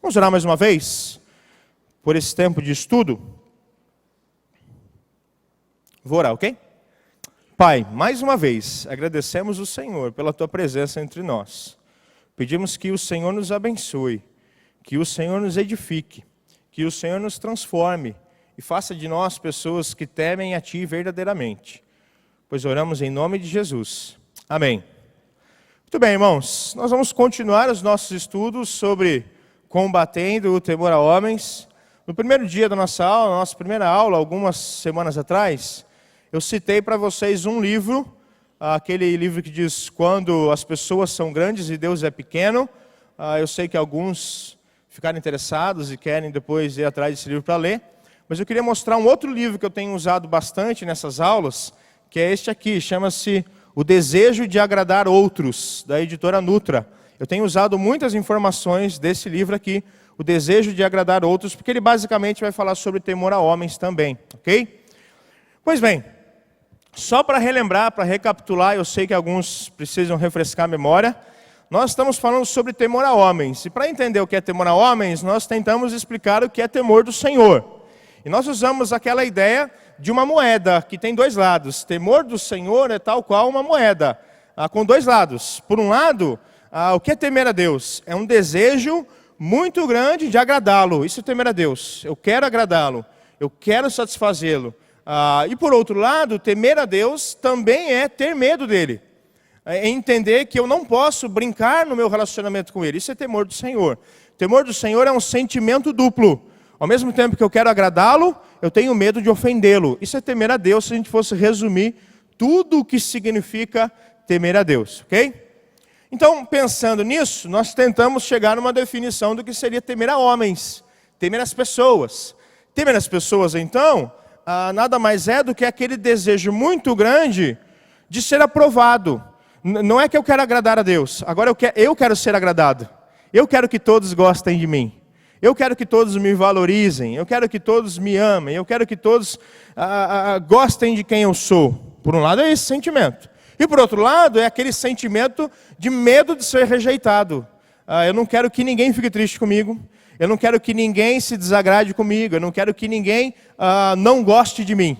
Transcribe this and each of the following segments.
Vamos orar mais uma vez por esse tempo de estudo? Vou orar, ok? Pai, mais uma vez, agradecemos o Senhor pela Tua presença entre nós. Pedimos que o Senhor nos abençoe, que o Senhor nos edifique, que o Senhor nos transforme e faça de nós pessoas que temem a Ti verdadeiramente. Pois oramos em nome de Jesus. Amém. Muito bem, irmãos. Nós vamos continuar os nossos estudos sobre combatendo o temor a homens. No primeiro dia da nossa aula, nossa primeira aula, algumas semanas atrás, eu citei para vocês um livro, aquele livro que diz Quando as pessoas são grandes e Deus é pequeno. Eu sei que alguns ficaram interessados e querem depois ir atrás desse livro para ler. Mas eu queria mostrar um outro livro que eu tenho usado bastante nessas aulas, que é este aqui, chama-se O Desejo de Agradar Outros, da editora Nutra. Eu tenho usado muitas informações desse livro aqui, O Desejo de Agradar Outros, porque ele basicamente vai falar sobre temor a homens também, ok? Pois bem, só para relembrar, para recapitular, eu sei que alguns precisam refrescar a memória, nós estamos falando sobre temor a homens. E para entender o que é temor a homens, nós tentamos explicar o que é temor do Senhor. E nós usamos aquela ideia de uma moeda que tem dois lados. Temor do Senhor é tal qual uma moeda, com dois lados. Por um lado, o que é temer a Deus? É um desejo muito grande de agradá-lo. Isso é temer a Deus. Eu quero agradá-lo, eu quero satisfazê-lo. E por outro lado, temer a Deus também é ter medo dele. É entender que eu não posso brincar no meu relacionamento com ele. Isso é temor do Senhor. Temor do Senhor é um sentimento duplo. Ao mesmo tempo que eu quero agradá-lo, eu tenho medo de ofendê-lo. Isso é temer a Deus, se a gente fosse resumir tudo o que significa temer a Deus, ok? Então, pensando nisso, nós tentamos chegar numa definição do que seria temer a homens, temer as pessoas. Temer as pessoas, então, nada mais é do que aquele desejo muito grande de ser aprovado. Não é que eu quero agradar a Deus, agora eu quero ser agradado. Eu quero que todos gostem de mim. Eu quero que todos me valorizem. Eu quero que todos me amem. Eu quero que todos gostem de quem eu sou. Por um lado é esse sentimento. E por outro lado é aquele sentimento de medo de ser rejeitado. Eu não quero que ninguém fique triste comigo. Eu não quero que ninguém se desagrade comigo. Eu não quero que ninguém não goste de mim.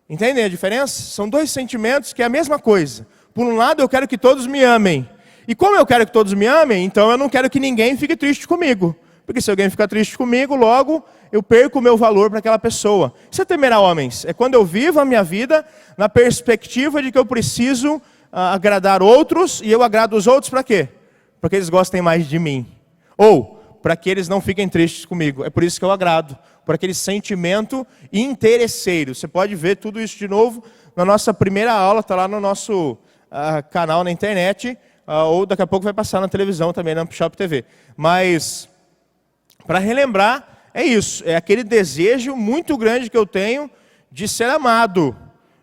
Entendem a diferença? São dois sentimentos que é a mesma coisa. Por um lado eu quero que todos me amem. E como eu quero que todos me amem, então eu não quero que ninguém fique triste comigo. Porque se alguém ficar triste comigo, logo eu perco o meu valor para aquela pessoa. Isso é temer a homens. É quando eu vivo a minha vida na perspectiva de que eu preciso agradar outros. E eu agrado os outros para quê? Para que eles gostem mais de mim. Ou para que eles não fiquem tristes comigo. É por isso que eu agrado. Por aquele sentimento interesseiro. Você pode ver tudo isso de novo na nossa primeira aula. Está lá no nosso canal na internet. Ou daqui a pouco vai passar na televisão também, na Shop TV. Mas, para relembrar, é isso. É aquele desejo muito grande que eu tenho de ser amado.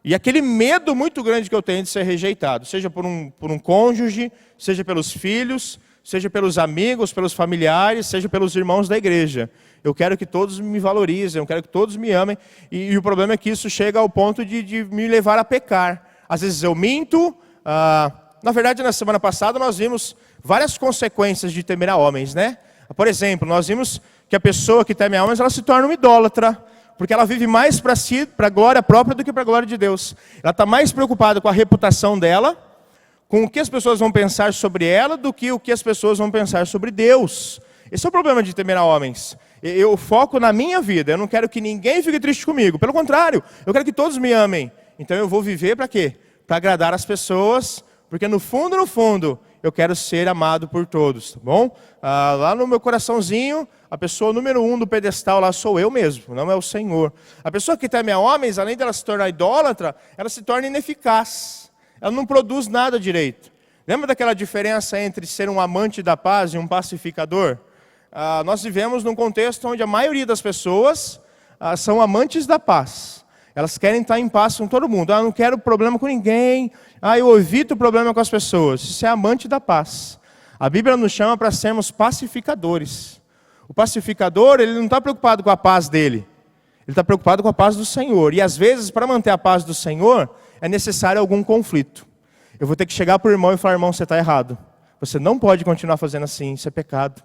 E aquele medo muito grande que eu tenho de ser rejeitado. Seja por um cônjuge, seja pelos filhos, seja pelos amigos, pelos familiares, seja pelos irmãos da igreja. Eu quero que todos me valorizem, eu quero que todos me amem. E o problema é que isso chega ao ponto de me levar a pecar. Às vezes eu minto. Na verdade, na semana passada nós vimos várias consequências de temer a homens, né? Por exemplo, nós vimos que a pessoa que teme a homens, ela se torna uma idólatra, porque ela vive mais para si, para a glória própria, do que para a glória de Deus. Ela está mais preocupada com a reputação dela, com o que as pessoas vão pensar sobre ela, do que o que as pessoas vão pensar sobre Deus. Esse é o problema de temer a homens. Eu foco na minha vida, eu não quero que ninguém fique triste comigo. Pelo contrário, eu quero que todos me amem. Então eu vou viver para quê? Para agradar as pessoas, porque no fundo, eu quero ser amado por todos, tá bom? Lá no meu coraçãozinho, a pessoa número 1 do pedestal lá sou eu mesmo, não é o Senhor. A pessoa que teme a homens, além dela se tornar idólatra, ela se torna ineficaz. Ela não produz nada direito. Lembra daquela diferença entre ser um amante da paz e um pacificador? Nós vivemos num contexto onde a maioria das pessoas são amantes da paz. Elas querem estar em paz com todo mundo. Eu não quero problema com ninguém. Eu evito problema com as pessoas. Isso é amante da paz. A Bíblia nos chama para sermos pacificadores. O pacificador, ele não está preocupado com a paz dele. Ele está preocupado com a paz do Senhor. E às vezes, para manter a paz do Senhor, é necessário algum conflito. Eu vou ter que chegar para o irmão e falar: irmão, você está errado. Você não pode continuar fazendo assim, isso é pecado.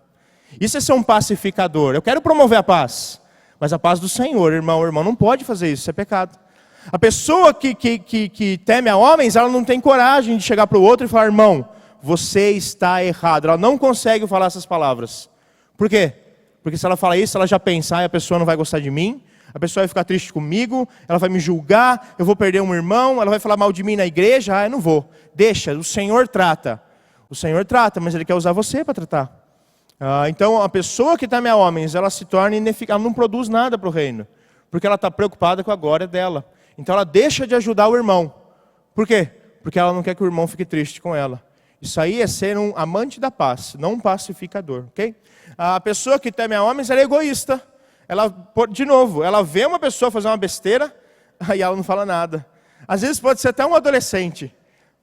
Isso é ser um pacificador. Eu quero promover a paz, mas a paz do Senhor, irmão. O irmão não pode fazer isso é pecado. A pessoa que teme a homens, ela não tem coragem de chegar para o outro e falar, irmão, você está errado. Ela não consegue falar essas palavras. Por quê? Porque se ela fala isso, ela já pensa, a pessoa não vai gostar de mim, a pessoa vai ficar triste comigo, ela vai me julgar, eu vou perder um irmão, ela vai falar mal de mim na igreja, eu não vou. Deixa, o Senhor trata. O Senhor trata, mas Ele quer usar você para tratar. Então, a pessoa que teme a homens, ela se torna ineficaz, ela não produz nada para o reino, porque ela está preocupada com a glória dela. Então, ela deixa de ajudar o irmão. Por quê? Porque ela não quer que o irmão fique triste com ela. Isso aí é ser um amante da paz, não um pacificador, ok? A pessoa que teme a homens, ela é egoísta. Ela, de novo, ela vê uma pessoa fazer uma besteira, aí ela não fala nada. Às vezes pode ser até um adolescente.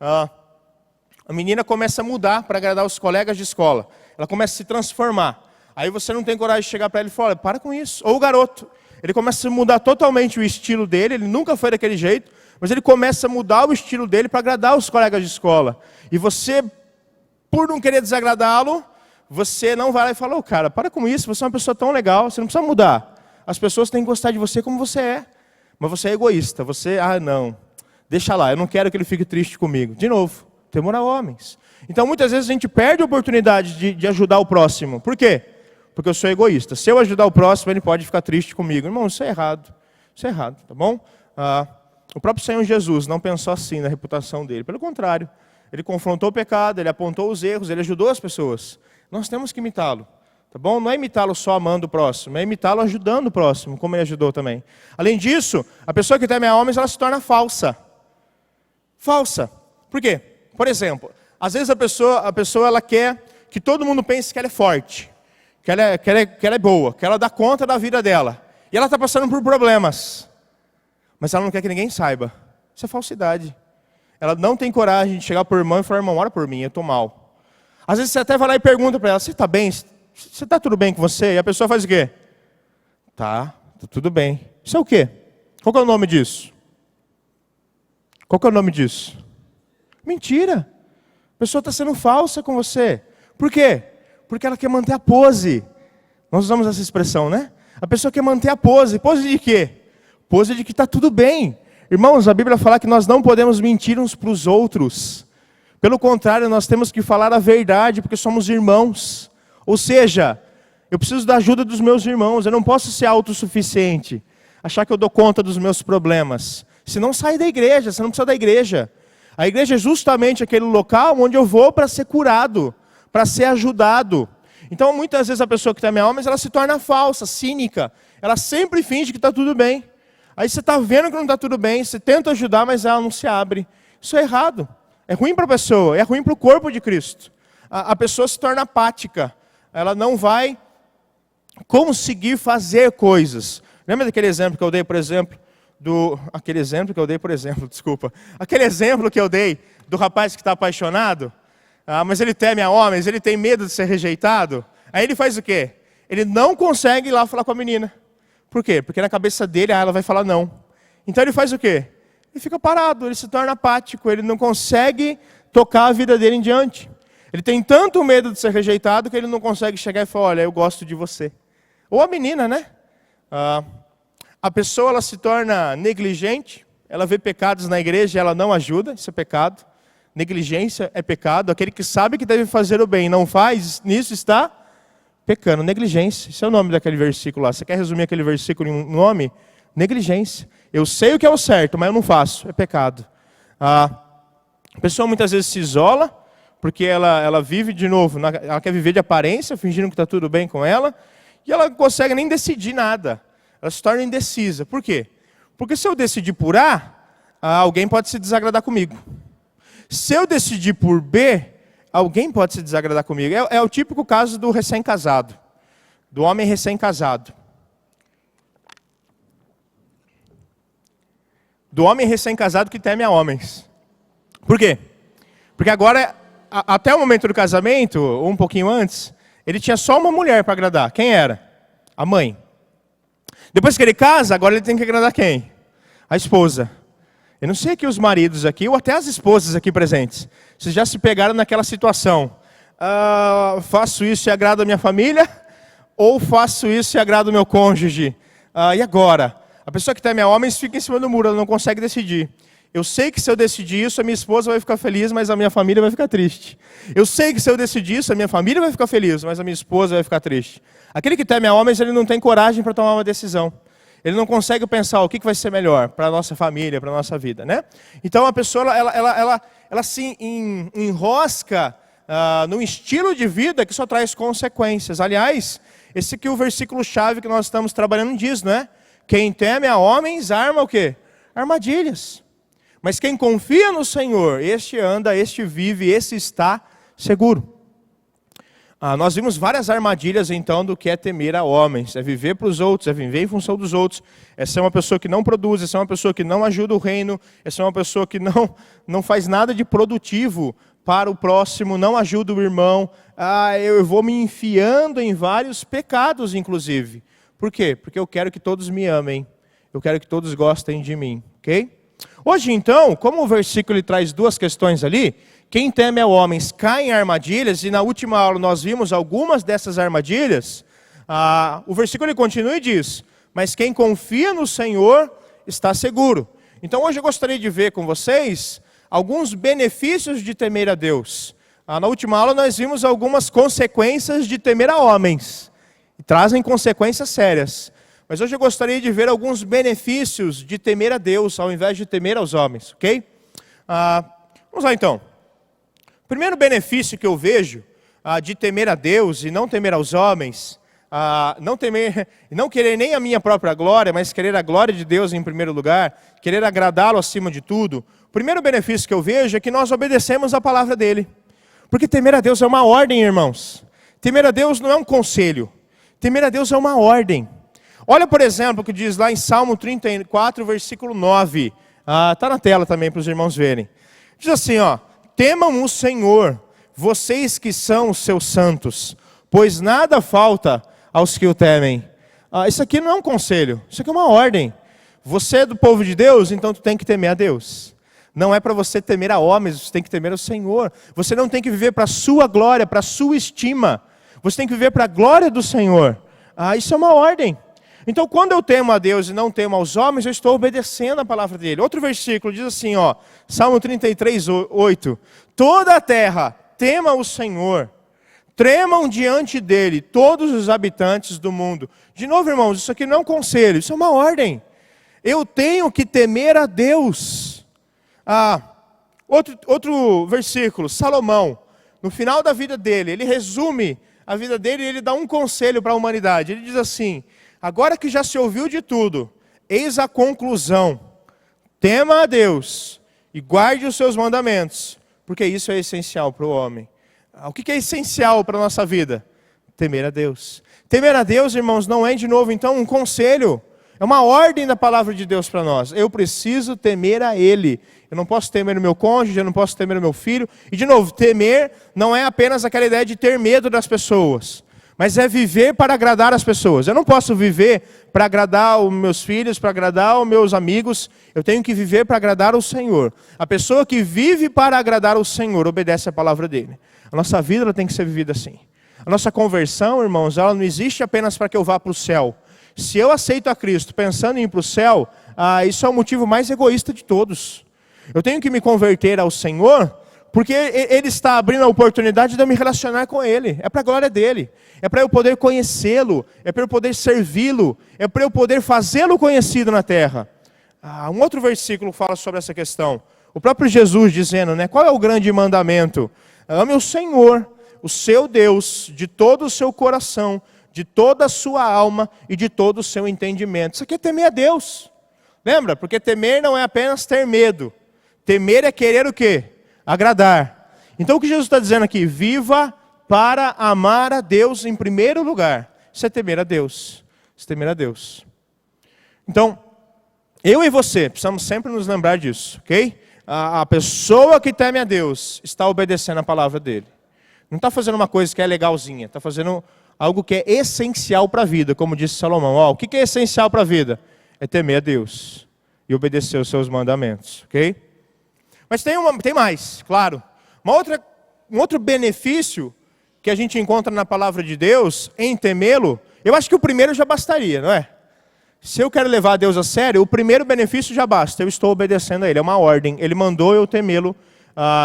A menina começa a mudar para agradar os colegas de escola. Ela começa a se transformar. Aí você não tem coragem de chegar para ela e falar, olha, para com isso. Ou o garoto, ele começa a mudar totalmente o estilo dele, ele nunca foi daquele jeito, mas ele começa a mudar o estilo dele para agradar os colegas de escola. E você, por não querer desagradá-lo, você não vai lá e fala, cara, para com isso, você é uma pessoa tão legal, você não precisa mudar. As pessoas têm que gostar de você como você é. Mas você é egoísta, você, não, deixa lá, eu não quero que ele fique triste comigo. De novo, temor a homens. Então muitas vezes a gente perde a oportunidade de ajudar o próximo. Por quê? Porque eu sou egoísta. Se eu ajudar o próximo, ele pode ficar triste comigo. Irmão, isso é errado. Isso é errado, tá bom? O próprio Senhor Jesus não pensou assim na reputação dele. Pelo contrário, ele confrontou o pecado, ele apontou os erros, ele ajudou as pessoas. Nós temos que imitá-lo, tá bom? Não é imitá-lo só amando o próximo, é imitá-lo ajudando o próximo, como ele ajudou também. Além disso, a pessoa que teme a homens, ela se torna falsa. Falsa. Por quê? Por exemplo, às vezes a pessoa ela quer que todo mundo pense que ela é forte, que ela é boa, que ela dá conta da vida dela. E ela está passando por problemas, mas ela não quer que ninguém saiba. Isso é falsidade. Ela não tem coragem de chegar para o irmão e falar, irmão, ora por mim, eu estou mal. Às vezes você até vai lá e pergunta para ela, você está bem? Você está tudo bem com você? E a pessoa faz o quê? Tá tudo bem. Isso é o quê? Qual que é o nome disso? Qual que é o nome disso? Mentira. A pessoa está sendo falsa com você. Por quê? Porque ela quer manter a pose. Nós usamos essa expressão, né? A pessoa quer manter a pose. Pose de quê? Pose de que está tudo bem. Irmãos, a Bíblia fala que nós não podemos mentir uns para os outros. Pelo contrário, nós temos que falar a verdade, porque somos irmãos. Ou seja, eu preciso da ajuda dos meus irmãos. Eu não posso ser autossuficiente, achar que eu dou conta dos meus problemas. Se não, sai da igreja, você não precisa da igreja. A igreja é justamente aquele local onde eu vou para ser curado, para ser ajudado. Então, muitas vezes a pessoa que teme a homens, ela se torna falsa, cínica. Ela sempre finge que está tudo bem. Aí você está vendo que não está tudo bem, você tenta ajudar, mas ela não se abre. Isso é errado. É ruim para a pessoa, é ruim para o corpo de Cristo. A pessoa se torna apática. Ela não vai conseguir fazer coisas. Lembra daquele exemplo que eu dei, por exemplo, aquele exemplo que eu dei do rapaz que está apaixonado, mas ele teme a homens, ele tem medo de ser rejeitado. Aí ele faz o quê? Ele não consegue ir lá falar com a menina. Por quê? Porque na cabeça dele, ela vai falar não. Então ele faz o quê? Ele fica parado, ele se torna apático, ele não consegue tocar a vida dele em diante. Ele tem tanto medo de ser rejeitado que ele não consegue chegar e falar, olha, eu gosto de você. Ou a menina, né? A pessoa ela se torna negligente, ela vê pecados na igreja e ela não ajuda, isso é pecado. Negligência é pecado, aquele que sabe que deve fazer o bem e não faz, nisso está pecando. Negligência, esse é o nome daquele versículo lá. Você quer resumir aquele versículo em um nome? Negligência. Eu sei o que é o certo, mas eu não faço, é pecado. A pessoa muitas vezes se isola, porque ela vive de novo, ela quer viver de aparência, fingindo que está tudo bem com ela, e ela não consegue nem decidir nada. Ela se torna indecisa. Por quê? Porque se eu decidir por A, alguém pode se desagradar comigo. Se eu decidir por B, alguém pode se desagradar comigo. É o típico caso do recém-casado, do homem recém-casado. Do homem recém-casado que teme a homens. Por quê? Porque agora, até o momento do casamento, ou um pouquinho antes, ele tinha só uma mulher para agradar. Quem era? A mãe. Depois que ele casa, agora ele tem que agradar quem? A esposa. Eu não sei que os maridos aqui, ou até as esposas aqui presentes, vocês já se pegaram naquela situação. faço isso e agrado a minha família? Ou faço isso e agrado o meu cônjuge? E agora? A pessoa que teme a homens fica em cima do muro, ela não consegue decidir. Eu sei que se eu decidir isso, a minha esposa vai ficar feliz, mas a minha família vai ficar triste. Eu sei que se eu decidir isso, a minha família vai ficar feliz, mas a minha esposa vai ficar triste. Aquele que teme a homens, ele não tem coragem para tomar uma decisão. Ele não consegue pensar o que vai ser melhor para a nossa família, para a nossa vida, né? Então a pessoa, ela se enrosca num estilo de vida que só traz consequências. Aliás, esse aqui é o versículo-chave que nós estamos trabalhando diz, não é? Quem teme a homens, arma o quê? Armadilhas. Mas quem confia no Senhor, este anda, este vive, este está seguro. Nós vimos várias armadilhas, então, do que é temer a homens. É viver para os outros, é viver em função dos outros. É ser uma pessoa que não produz, é ser uma pessoa que não ajuda o reino, é ser uma pessoa que não faz nada de produtivo para o próximo, não ajuda o irmão. Eu vou me enfiando em vários pecados, inclusive. Por quê? Porque eu quero que todos me amem. Eu quero que todos gostem de mim, ok? Hoje, então, como o versículo traz duas questões ali, quem teme a homens cai em armadilhas, e na última aula nós vimos algumas dessas armadilhas, o versículo ele continua e diz, mas quem confia no Senhor está seguro. Então hoje eu gostaria de ver com vocês alguns benefícios de temer a Deus. Na última aula nós vimos algumas consequências de temer a homens, e trazem consequências sérias. Mas hoje eu gostaria de ver alguns benefícios de temer a Deus, ao invés de temer aos homens, ok? Vamos lá então. O primeiro benefício que eu vejo de temer a Deus e não temer aos homens, não querer nem a minha própria glória, mas querer a glória de Deus em primeiro lugar, querer agradá-lo acima de tudo. O primeiro benefício que eu vejo é que nós obedecemos a palavra dele. Porque temer a Deus é uma ordem, irmãos. Temer a Deus não é um conselho. Temer a Deus é uma ordem. Olha, por exemplo, o que diz lá em Salmo 34, versículo 9. Está na tela também para os irmãos verem. Diz assim, temam o Senhor, vocês que são os seus santos, pois nada falta aos que o temem. Isso aqui não é um conselho, isso aqui é uma ordem. Você é do povo de Deus, então tu tem que temer a Deus. Não é para você temer a homens, você tem que temer ao Senhor. Você não tem que viver para a sua glória, para a sua estima. Você tem que viver para a glória do Senhor. Isso é uma ordem. Então, quando eu temo a Deus e não temo aos homens, eu estou obedecendo a palavra dele. Outro versículo diz assim, Salmo 33, 8. Toda a terra tema o Senhor, tremam diante dele todos os habitantes do mundo. De novo, irmãos, isso aqui não é um conselho, isso é uma ordem. Eu tenho que temer a Deus. Outro versículo, Salomão, no final da vida dele, ele resume a vida dele e ele dá um conselho para a humanidade. Ele diz assim, agora que já se ouviu de tudo, eis a conclusão. Tema a Deus e guarde os seus mandamentos, porque isso é essencial para o homem. O que é essencial para a nossa vida? Temer a Deus. Temer a Deus, irmãos, não é de novo então um conselho. É uma ordem da palavra de Deus para nós. Eu preciso temer a Ele. Eu não posso temer o meu cônjuge, eu não posso temer o meu filho. E de novo, temer não é apenas aquela ideia de ter medo das pessoas. Mas é viver para agradar as pessoas. Eu não posso viver para agradar os meus filhos, para agradar os meus amigos. Eu tenho que viver para agradar o Senhor. A pessoa que vive para agradar o Senhor obedece a palavra dele. A nossa vida ela tem que ser vivida assim. A nossa conversão, irmãos, ela não existe apenas para que eu vá para o céu. Se eu aceito a Cristo pensando em ir para o céu, isso é o motivo mais egoísta de todos. Eu tenho que me converter ao Senhor porque Ele está abrindo a oportunidade de eu me relacionar com Ele. É para a glória dEle. É para eu poder conhecê-lo. É para eu poder servi-lo. É para eu poder fazê-lo conhecido na terra. Um outro versículo fala sobre essa questão. O próprio Jesus dizendo, qual é o grande mandamento? Ame o Senhor, o seu Deus, de todo o seu coração, de toda a sua alma e de todo o seu entendimento. Isso aqui é temer a Deus. Lembra? Porque temer não é apenas ter medo. Temer é querer o quê? Agradar. Então o que Jesus está dizendo aqui? Viva para amar a Deus em primeiro lugar. Isso é temer a Deus. Isso é temer a Deus. Então, eu e você precisamos sempre nos lembrar disso, ok? A pessoa que teme a Deus está obedecendo a palavra dele. Não está fazendo uma coisa que é legalzinha. Está fazendo algo que é essencial para a vida, como disse Salomão. O que é essencial para a vida? É temer a Deus e obedecer os seus mandamentos, ok? Mas tem mais, claro. Um outro benefício que a gente encontra na palavra de Deus, em temê-lo, eu acho que o primeiro já bastaria, não é? Se eu quero levar a Deus a sério, o primeiro benefício já basta. Eu estou obedecendo a Ele, é uma ordem. Ele mandou eu temê-lo.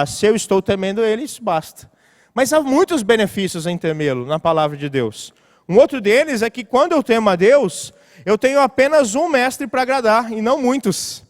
Se eu estou temendo Ele, isso basta. Mas há muitos benefícios em temê-lo na palavra de Deus. Um outro deles é que quando eu temo a Deus, eu tenho apenas um mestre para agradar, e não muitos.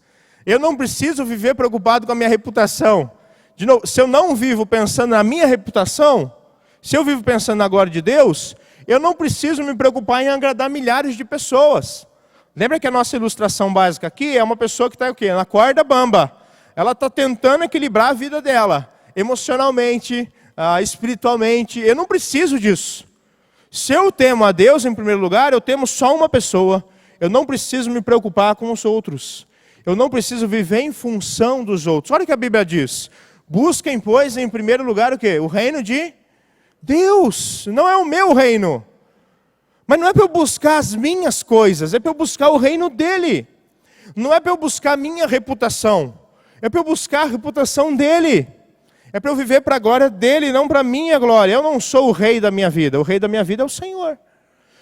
Eu não preciso viver preocupado com a minha reputação. De novo, se eu não vivo pensando na minha reputação, se eu vivo pensando na glória de Deus, eu não preciso me preocupar em agradar milhares de pessoas. Lembra que a nossa ilustração básica aqui é uma pessoa que está o quê? Na corda bamba. Ela está tentando equilibrar a vida dela, emocionalmente, espiritualmente. Eu não preciso disso. Se eu temo a Deus em primeiro lugar, eu temo só uma pessoa. Eu não preciso me preocupar com os outros. Eu não preciso viver em função dos outros. Olha o que a Bíblia diz. Busquem, pois, em primeiro lugar o quê? O reino de Deus. Não é o meu reino. Mas não é para eu buscar as minhas coisas, é para eu buscar o reino dele. Não é para eu buscar a minha reputação, é para eu buscar a reputação dele. É para eu viver para a glória dele, não para a minha glória. Eu não sou o rei da minha vida, o rei da minha vida é o Senhor.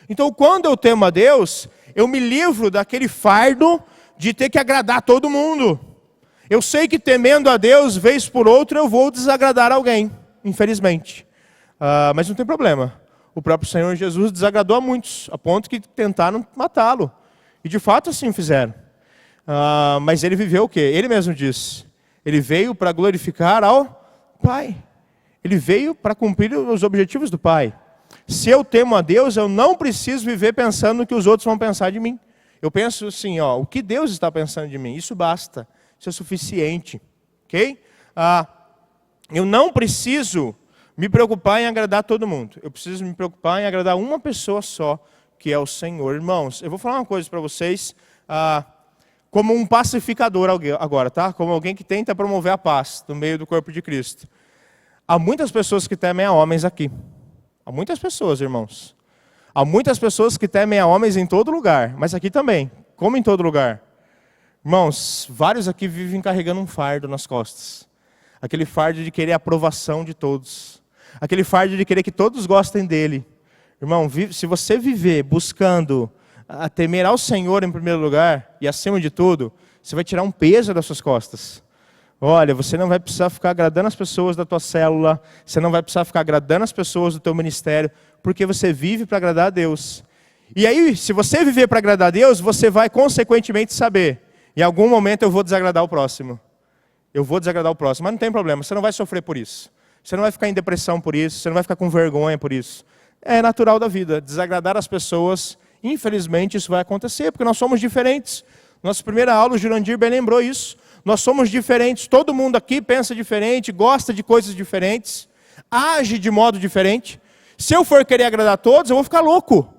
Então, quando eu temo a Deus, eu me livro daquele fardo de ter que agradar todo mundo. Eu sei que temendo a Deus, vez por outra, eu vou desagradar alguém, infelizmente. Mas não tem problema. O próprio Senhor Jesus desagradou a muitos, a ponto que tentaram matá-lo. E de fato assim fizeram. Mas ele viveu o quê? Ele mesmo disse. Ele veio para glorificar ao Pai. Ele veio para cumprir os objetivos do Pai. Se eu temo a Deus, eu não preciso viver pensando no que os outros vão pensar de mim. Eu penso assim, o que Deus está pensando de mim? Isso basta. Isso é suficiente. Ok? Eu não preciso me preocupar em agradar todo mundo. Eu preciso me preocupar em agradar uma pessoa só, que é o Senhor. Irmãos, eu vou falar uma coisa para vocês, como um pacificador agora, tá? Como alguém que tenta promover a paz no meio do corpo de Cristo. Há muitas pessoas que temem a homens aqui. Há muitas pessoas, irmãos. Há muitas pessoas que temem a homens em todo lugar, mas aqui também, como em todo lugar. Irmãos, vários aqui vivem carregando um fardo nas costas. Aquele fardo de querer a aprovação de todos. Aquele fardo de querer que todos gostem dele. Irmão, se você viver buscando temer ao Senhor em primeiro lugar, e acima de tudo, você vai tirar um peso das suas costas. Olha, você não vai precisar ficar agradando as pessoas da tua célula, você não vai precisar ficar agradando as pessoas do teu ministério, porque você vive para agradar a Deus. E aí, se você viver para agradar a Deus, você vai consequentemente saber, em algum momento eu vou desagradar o próximo. Eu vou desagradar o próximo, mas não tem problema, você não vai sofrer por isso. Você não vai ficar em depressão por isso, você não vai ficar com vergonha por isso. É natural da vida, desagradar as pessoas, infelizmente isso vai acontecer, porque nós somos diferentes. Nossa primeira aula, o Jurandir bem lembrou isso. Nós somos diferentes, todo mundo aqui pensa diferente, gosta de coisas diferentes, age de modo diferente. Se eu for querer agradar a todos, eu vou ficar louco,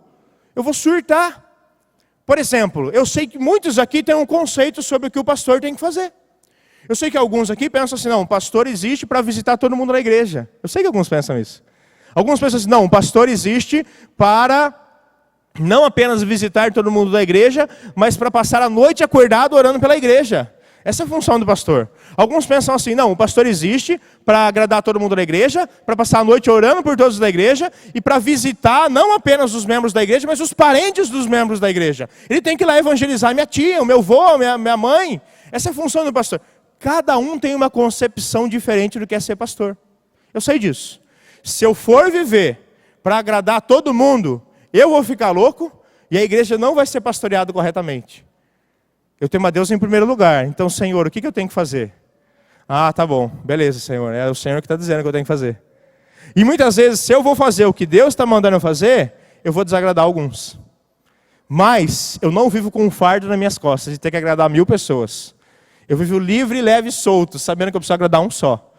eu vou surtar. Por exemplo, eu sei que muitos aqui têm um conceito sobre o que o pastor tem que fazer. Eu sei que alguns aqui pensam assim, não, o pastor existe para visitar todo mundo na igreja. Eu sei que alguns pensam isso. Alguns pensam assim, não, o pastor existe para não apenas visitar todo mundo da igreja, mas para passar a noite acordado orando pela igreja. Essa é a função do pastor. Alguns pensam assim, não, o pastor existe para agradar todo mundo da igreja, para passar a noite orando por todos da igreja e para visitar não apenas os membros da igreja, mas os parentes dos membros da igreja. Ele tem que ir lá evangelizar minha tia, o meu avô, minha mãe. Essa é a função do pastor. Cada um tem uma concepção diferente do que é ser pastor. Eu sei disso. Se eu for viver para agradar todo mundo, eu vou ficar louco e a igreja não vai ser pastoreada corretamente. Eu temo a Deus em primeiro lugar. Então, Senhor, o que eu tenho que fazer? Tá bom. Beleza, Senhor. É o Senhor que está dizendo que eu tenho que fazer. E muitas vezes, se eu vou fazer o que Deus está mandando eu fazer, eu vou desagradar alguns. Mas eu não vivo com um fardo nas minhas costas de ter que agradar 1000 pessoas. Eu vivo livre, leve e solto, sabendo que eu preciso agradar um só.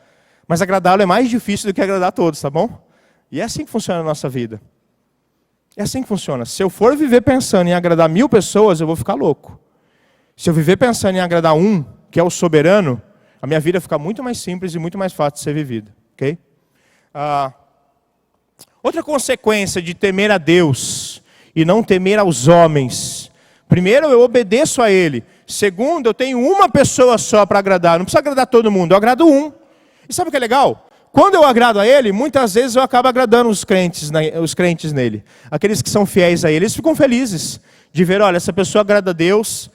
Mas agradá-lo é mais difícil do que agradar a todos, tá bom? E é assim que funciona a nossa vida. É assim que funciona. Se eu for viver pensando em agradar 1000 pessoas, eu vou ficar louco. Se eu viver pensando em agradar um, que é o soberano, a minha vida fica muito mais simples e muito mais fácil de ser vivida. Ok? Outra consequência de temer a Deus e não temer aos homens. Primeiro, eu obedeço a Ele. Segundo, eu tenho uma pessoa só para agradar. Não preciso agradar todo mundo, eu agrado um. E sabe o que é legal? quando eu agrado a Ele, muitas vezes eu acabo agradando os crentes nele. Aqueles que são fiéis a Ele, eles ficam felizes de ver, olha, essa pessoa agrada a Deus,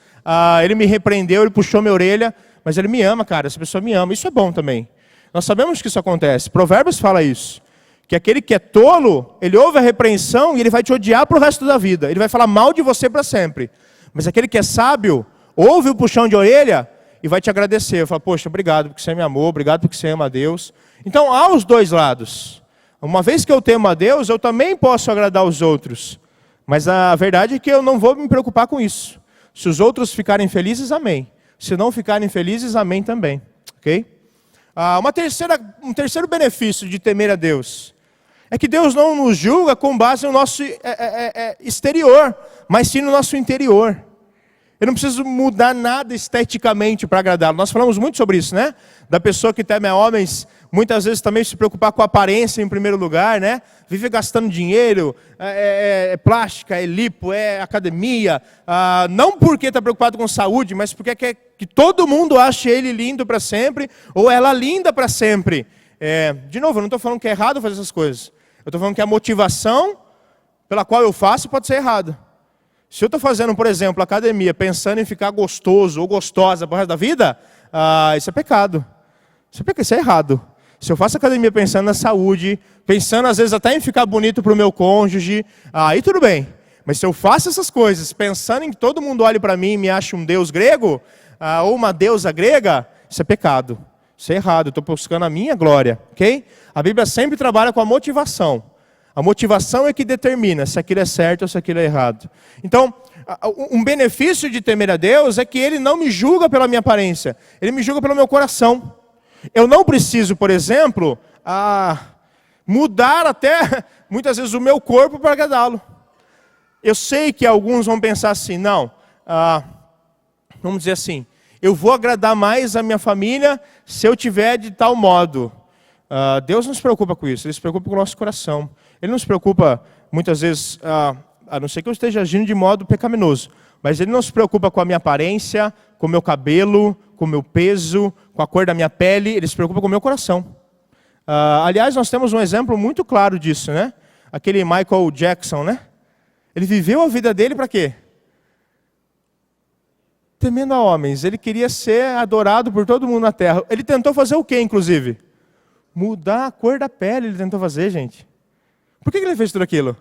Ele me repreendeu, Ele puxou minha orelha, mas Ele me ama, cara, essa pessoa me ama. Isso é bom também. Nós sabemos que isso acontece. Provérbios fala isso. Que aquele que é tolo, ele ouve a repreensão e ele vai te odiar para o resto da vida. Ele vai falar mal de você para sempre. Mas aquele que é sábio, ouve o puxão de orelha e vai te agradecer. Fala, poxa, obrigado porque você me amou, obrigado porque você ama a Deus. Então, há os dois lados. Uma vez que eu temo a Deus, eu também posso agradar os outros. Mas a verdade é que eu não vou me preocupar com isso. Se os outros ficarem felizes, amém. Se não ficarem felizes, amém também. Ok? Um terceiro benefício de temer a Deus é que Deus não nos julga com base no nosso exterior, mas sim no nosso interior. Eu não preciso mudar nada esteticamente para agradá-lo. Nós falamos muito sobre isso, né? Da pessoa que teme a homens, muitas vezes também se preocupar com a aparência em primeiro lugar, né? Vive gastando dinheiro, plástica, é lipo, é academia. Não porque está preocupado com saúde, mas porque quer que todo mundo ache ele lindo para sempre, ou ela linda para sempre. De novo, eu não estou falando que é errado fazer essas coisas. Eu estou falando que a motivação pela qual eu faço pode ser errada. Se eu estou fazendo, por exemplo, academia, pensando em ficar gostoso ou gostosa para o resto da vida, isso é pecado. Isso é errado. Se eu faço academia pensando na saúde, pensando às vezes até em ficar bonito para o meu cônjuge, aí tudo bem. Mas se eu faço essas coisas pensando em que todo mundo olhe para mim e me ache um deus grego, ou uma deusa grega, isso é pecado. Isso é errado, eu estou buscando a minha glória. Okay? A Bíblia sempre trabalha com a motivação. A motivação é que determina se aquilo é certo ou se aquilo é errado. Então, um benefício de temer a Deus é que Ele não me julga pela minha aparência. Ele me julga pelo meu coração. Eu não preciso, por exemplo, mudar até, muitas vezes, o meu corpo para agradá-lo. Eu sei que alguns vão pensar assim, não, vamos dizer assim, eu vou agradar mais a minha família se eu tiver de tal modo. Deus não se preocupa com isso, Ele se preocupa com o nosso coração. Ele não se preocupa, muitas vezes, a não ser que eu esteja agindo de modo pecaminoso, mas Ele não se preocupa com a minha aparência, com o meu cabelo, com o meu peso, com a cor da minha pele, Ele se preocupa com o meu coração. Aliás, nós temos um exemplo muito claro disso, né? Aquele Michael Jackson, né? Ele viveu a vida dele para quê? Temendo a homens. Ele queria ser adorado por todo mundo na terra. Ele tentou fazer o quê, inclusive? Mudar a cor da pele, ele tentou fazer, gente. Por que ele fez tudo aquilo?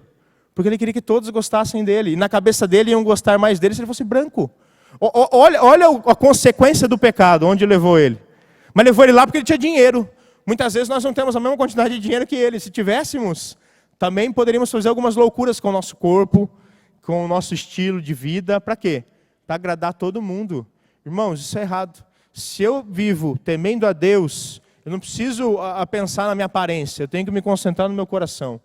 Porque ele queria que todos gostassem dele. E na cabeça dele iam gostar mais dele se ele fosse branco. Olha a consequência do pecado, onde levou ele. Mas levou ele lá porque ele tinha dinheiro. Muitas vezes nós não temos a mesma quantidade de dinheiro que ele. Se tivéssemos, também poderíamos fazer algumas loucuras com o nosso corpo, com o nosso estilo de vida. Para quê? Para agradar todo mundo. Irmãos, isso é errado. Se eu vivo temendo a Deus, eu não preciso pensar na minha aparência. Eu tenho que me concentrar no meu coração.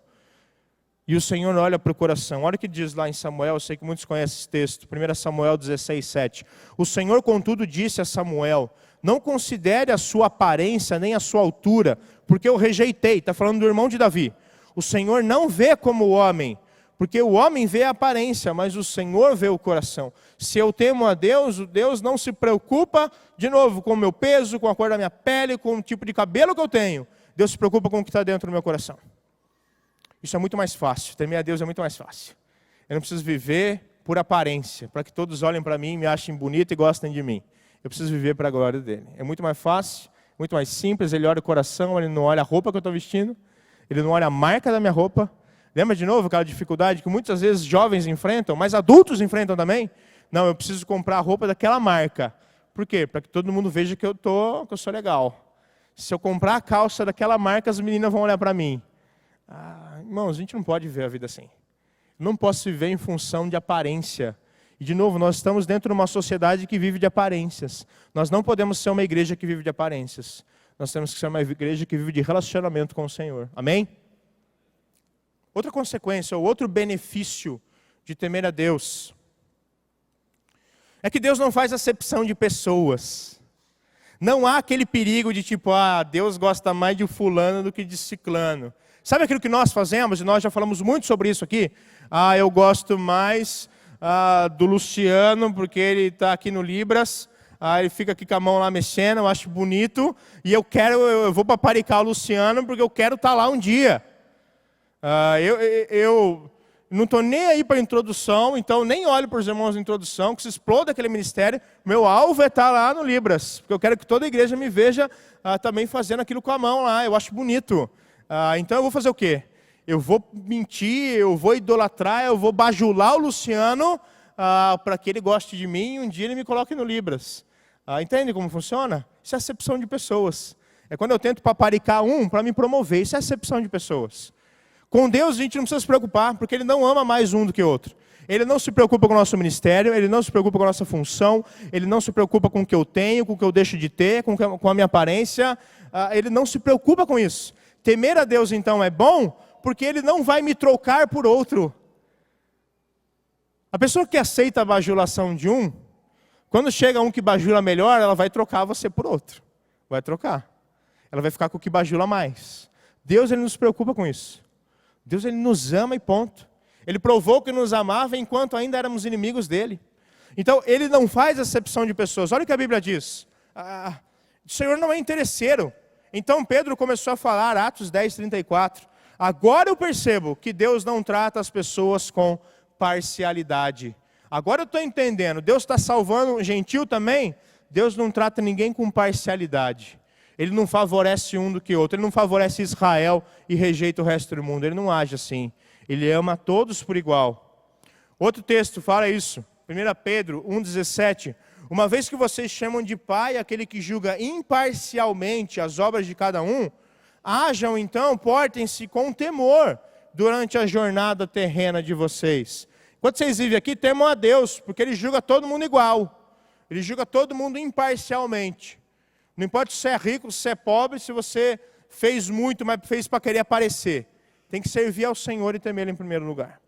E o Senhor olha para o coração. Olha o que diz lá em Samuel, eu sei que muitos conhecem esse texto. 1 Samuel 16:7. O Senhor, contudo, disse a Samuel, não considere a sua aparência nem a sua altura, porque eu rejeitei. Está falando do irmão de Davi. O Senhor não vê como o homem, porque o homem vê a aparência, mas o Senhor vê o coração. Se eu temo a Deus, o Deus não se preocupa, de novo, com o meu peso, com a cor da minha pele, com o tipo de cabelo que eu tenho. Deus se preocupa com o que está dentro do meu coração. Isso é muito mais fácil, temer a Deus é muito mais fácil. Eu não preciso viver por aparência, para que todos olhem para mim, me achem bonito e gostem de mim. Eu preciso viver para a glória dele. É muito mais fácil, muito mais simples, ele olha o coração, ele não olha a roupa que eu estou vestindo, ele não olha a marca da minha roupa. Lembra de novo aquela dificuldade que muitas vezes jovens enfrentam, mas adultos enfrentam também? Não, eu preciso comprar a roupa daquela marca. Por quê? Para que todo mundo veja que eu sou legal. Se eu comprar a calça daquela marca, as meninas vão olhar para mim. Irmãos, a gente não pode viver a vida assim. Não posso viver em função de aparência. E de novo, nós estamos dentro de uma sociedade que vive de aparências. Nós não podemos ser uma igreja que vive de aparências. Nós temos que ser uma igreja que vive de relacionamento com o Senhor. Amém? Outra consequência, ou outro benefício de temer a Deus, é que Deus não faz acepção de pessoas. Não há aquele perigo de tipo, Deus gosta mais de fulano do que de ciclano. Sabe aquilo que nós fazemos, e nós já falamos muito sobre isso aqui? Eu gosto mais do Luciano, porque ele está aqui no Libras, ele fica aqui com a mão lá mexendo, eu acho bonito, e eu vou paparicar o Luciano, porque eu quero estar lá um dia. Eu não estou nem aí para a introdução, então nem olho para os irmãos de introdução, que se exploda aquele ministério. Meu alvo é estar lá no Libras, porque eu quero que toda a igreja me veja também fazendo aquilo com a mão lá, eu acho bonito. Então eu vou fazer o quê? Eu vou mentir, eu vou idolatrar, eu vou bajular o Luciano para que ele goste de mim e um dia ele me coloque no Libras. Entende como funciona? Isso é acepção de pessoas. É quando eu tento paparicar para me promover, isso é acepção de pessoas. Com Deus a gente não precisa se preocupar, porque Ele não ama mais um do que outro. Ele não se preocupa com o nosso ministério, Ele não se preocupa com a nossa função, Ele não se preocupa com o que eu tenho, com o que eu deixo de ter, com a minha aparência. Ele não se preocupa com isso. Temer a Deus então é bom, porque Ele não vai me trocar por outro. A pessoa que aceita a bajulação de um, quando chega um que bajula melhor, ela vai trocar você por outro. Vai trocar. Ela vai ficar com o que bajula mais. Deus, Ele não se preocupa com isso. Deus, Ele nos ama e ponto. Ele provou que nos amava enquanto ainda éramos inimigos dEle. Então, Ele não faz acepção de pessoas. Olha o que a Bíblia diz. O Senhor não é interesseiro. Então, Pedro começou a falar, Atos 10, 34. Agora eu percebo que Deus não trata as pessoas com parcialidade. Agora eu estou entendendo. Deus está salvando um gentil também. Deus não trata ninguém com parcialidade. Ele não favorece um do que outro. Ele não favorece Israel e rejeita o resto do mundo. Ele não age assim. Ele ama a todos por igual. Outro texto fala isso. 1 Pedro 1,17. Uma vez que vocês chamam de pai aquele que julga imparcialmente as obras de cada um, hajam então, portem-se com temor durante a jornada terrena de vocês. Enquanto vocês vivem aqui, temam a Deus, porque Ele julga todo mundo igual. Ele julga todo mundo imparcialmente. Não importa se você é rico, se você é pobre, se você fez muito, mas fez para querer aparecer. Tem que servir ao Senhor e temer Ele em primeiro lugar.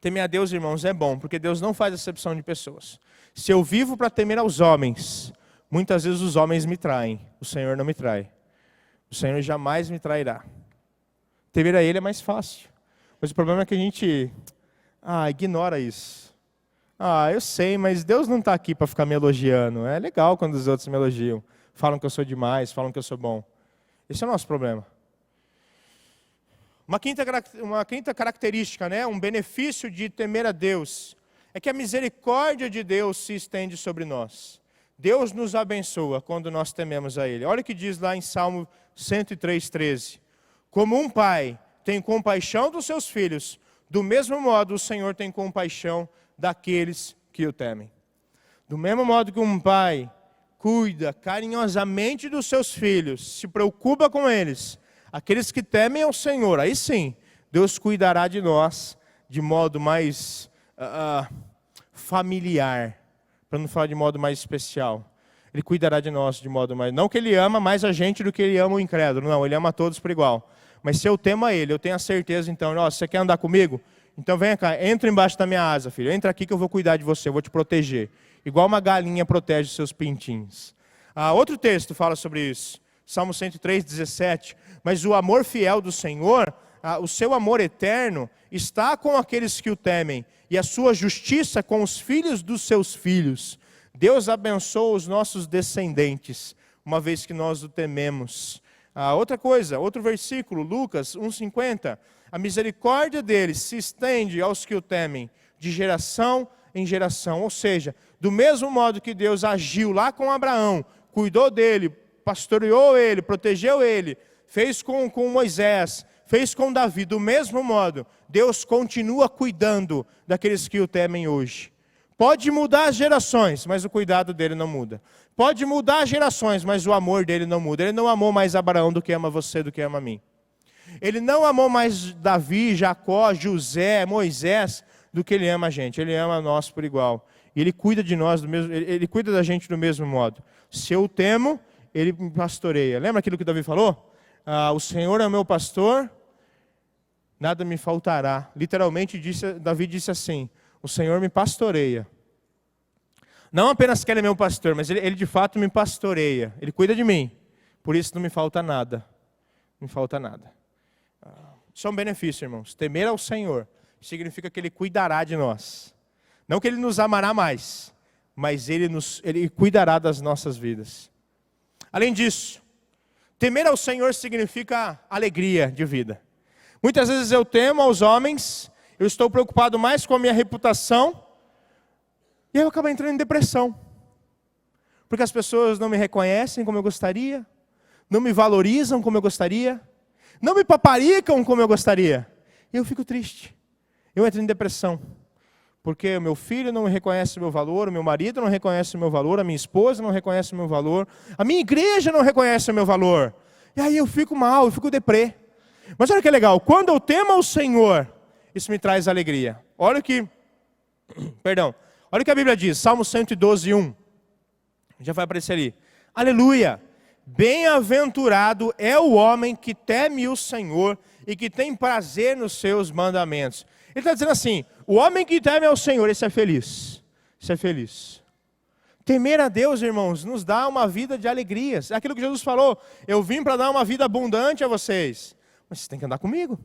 Temer a Deus, irmãos, é bom, porque Deus não faz acepção de pessoas. Se eu vivo para temer aos homens, muitas vezes os homens me traem. O Senhor não me trai. O Senhor jamais me trairá. Temer a Ele é mais fácil. Mas o problema é que a gente ignora isso. Eu sei, mas Deus não está aqui para ficar me elogiando. É legal quando os outros me elogiam. Falam que eu sou demais, falam que eu sou bom. Esse é o nosso problema. Uma quinta característica, um benefício de temer a Deus, é que a misericórdia de Deus se estende sobre nós. Deus nos abençoa quando nós tememos a Ele. Olha o que diz lá em Salmo 103:13. Como um pai tem compaixão dos seus filhos, do mesmo modo o Senhor tem compaixão daqueles que o temem. Do mesmo modo que um pai cuida carinhosamente dos seus filhos, se preocupa com eles, aqueles que temem ao Senhor, aí sim, Deus cuidará de nós de modo mais familiar, para não falar de modo mais especial. Ele cuidará de nós de modo mais... Não que Ele ama mais a gente do que Ele ama o incrédulo, não, Ele ama a todos por igual. Mas se eu temo a Ele, eu tenho a certeza então, você quer andar comigo? Então vem cá, entra embaixo da minha asa, filho. Entra aqui que eu vou cuidar de você, eu vou te proteger. Igual uma galinha protege seus pintinhos. Outro texto fala sobre isso. Salmo 103:17. Mas o amor fiel do Senhor, o seu amor eterno, está com aqueles que o temem. E a sua justiça com os filhos dos seus filhos. Deus abençoa os nossos descendentes, uma vez que nós o tememos. Outra coisa, outro versículo, Lucas 1:50. A misericórdia deles se estende aos que o temem, de geração em geração. Ou seja, do mesmo modo que Deus agiu lá com Abraão, cuidou dele, pastoreou ele, protegeu ele, fez com Moisés, fez com Davi, do mesmo modo, Deus continua cuidando daqueles que o temem hoje. Pode mudar as gerações, mas o cuidado dele não muda. Pode mudar as gerações, mas o amor dele não muda. Ele não amou mais Abraão do que ama você, do que ama a mim. Ele não amou mais Davi, Jacó, José, Moisés, do que Ele ama a gente. Ele ama a nós por igual. E Ele cuida de nós, Ele cuida da gente do mesmo modo. Se eu temo, Ele me pastoreia. Lembra aquilo que Davi falou? O Senhor é o meu pastor, nada me faltará. Literalmente, Davi disse assim, o Senhor me pastoreia. Não apenas que Ele é meu pastor, mas Ele de fato me pastoreia. Ele cuida de mim. Por isso não me falta nada. Não me falta nada. Isso é um benefício, irmãos. Temer ao Senhor significa que Ele cuidará de nós. Não que Ele nos amará mais, mas Ele cuidará das nossas vidas. Além disso, temer ao Senhor significa alegria de vida. Muitas vezes eu temo aos homens, eu estou preocupado mais com a minha reputação, e eu acabo entrando em depressão. Porque as pessoas não me reconhecem como eu gostaria, não me valorizam como eu gostaria, não me paparicam como eu gostaria. E eu fico triste. Eu entro em depressão. Porque o meu filho não reconhece o meu valor, o meu marido não reconhece o meu valor, a minha esposa não reconhece o meu valor, a minha igreja não reconhece o meu valor. E aí eu fico mal, eu fico deprê. Mas olha que legal, quando eu temo ao Senhor, isso me traz alegria. Olha o que a Bíblia diz, Salmo 112, 1. Já vai aparecer ali. Aleluia! Bem-aventurado é o homem que teme o Senhor e que tem prazer nos seus mandamentos. Ele está dizendo assim, o homem que teme ao Senhor, esse é feliz. Esse é feliz. Temer a Deus, irmãos, nos dá uma vida de alegrias. É aquilo que Jesus falou, eu vim para dar uma vida abundante a vocês. Mas vocês têm que andar comigo.